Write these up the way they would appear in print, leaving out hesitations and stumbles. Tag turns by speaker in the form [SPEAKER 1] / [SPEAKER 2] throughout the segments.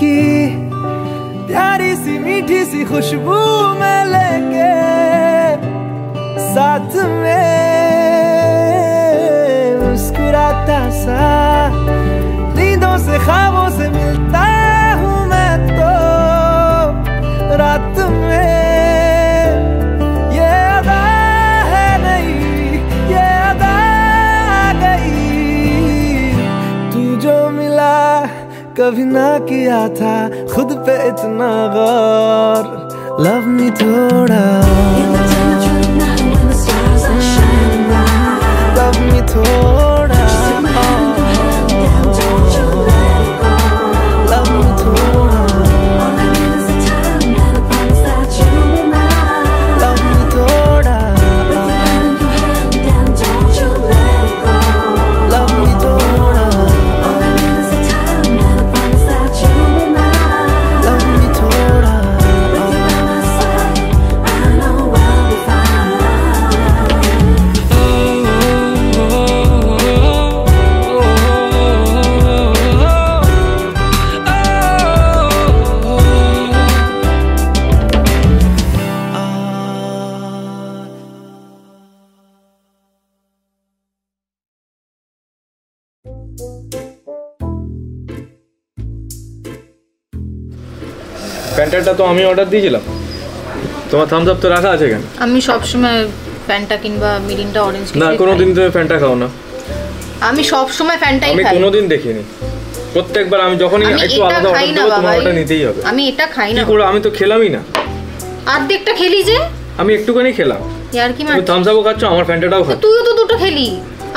[SPEAKER 1] की प्यारी सी मीठी सी खुशबू में लेके साथ में मुस्कुराता सा नींदों से ख्वाबों से मिलता हूँ मैं तो रात में ये अदा है नहीं ये अदा आ गई तू जो मिला कभी ना किया था खुद पे इतना गौर लव मी थोड़ा लव मी थोड़ा love me थोड़ा love me थोड़ा love me थोड़ा love me थोड़ा
[SPEAKER 2] ফ্যান্টাটা তো আমি অর্ডার দিয়েছিলাম, তোমার থামস আপ তো রাখা আছে কেন?
[SPEAKER 3] আমি সব সময় ফ্যান্টা কিংবা মিরিন্ডা অরেঞ্জ
[SPEAKER 2] না, কোনোদিন তুমি ফ্যান্টা খাও না।
[SPEAKER 3] আমি সব সময় ফ্যান্টাই খাই।
[SPEAKER 2] আমি কোনোদিন দেখিনি, প্রত্যেকবার আমি যখনই একটু আলাদা অর্ডার দেব তোমার ওটা নিতেই হবে।
[SPEAKER 3] আমি এটা খাই না।
[SPEAKER 2] কি করে? আমি তো খেলামই না।
[SPEAKER 3] অর্ধেকটা খেলি যে।
[SPEAKER 2] আমি একটুখানি খেলাম।
[SPEAKER 3] यार কি মানে?
[SPEAKER 2] তুমি থামস আপও খাচ্ছ, আমার ফ্যান্টাটাও খাচ্ছ।
[SPEAKER 3] তুইও তো দুটো খেলি।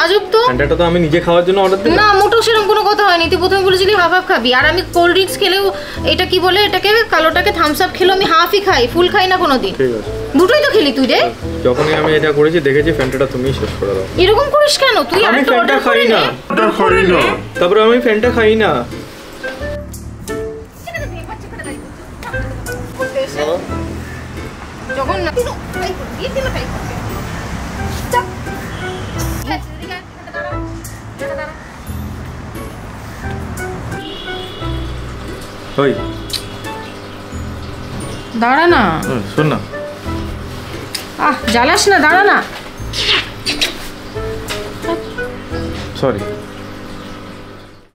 [SPEAKER 3] আজব তো।
[SPEAKER 2] ফ্যান্টাটা তো আমি নিজে খাওয়ার জন্য অর্ডার দিলাম।
[SPEAKER 3] না, মোটেও সেরকম কোনো কথা হয়নি। তুই প্রথমে বলেছিলি হাফ হাফ খাবি, আর আমি কোল্ড ড্রিঙ্কস খেলেও এটা কি বলে, এটাকে কালোটাকে থামস আপ খেলেও আমি হাফই খাই, ফুল খাই না কোনোদিন।
[SPEAKER 2] ঠিক আছে,
[SPEAKER 3] দুটোই তো খেলি তুই রে।
[SPEAKER 2] যখনই আমি এটা করেছি দেখেছি ফ্যান্টাটা তুমিই শেষ করে দাও।
[SPEAKER 3] এরকম করিস কেন তুই?
[SPEAKER 2] আমি ফ্যান্টা খাই না, তারপরে আমি ফ্যান্টা খাই না।
[SPEAKER 3] যখন না
[SPEAKER 2] ওই
[SPEAKER 3] দাঁড়া না,
[SPEAKER 2] শোন না।
[SPEAKER 3] জ্বালাস না, দাঁড়া না।
[SPEAKER 2] সরি।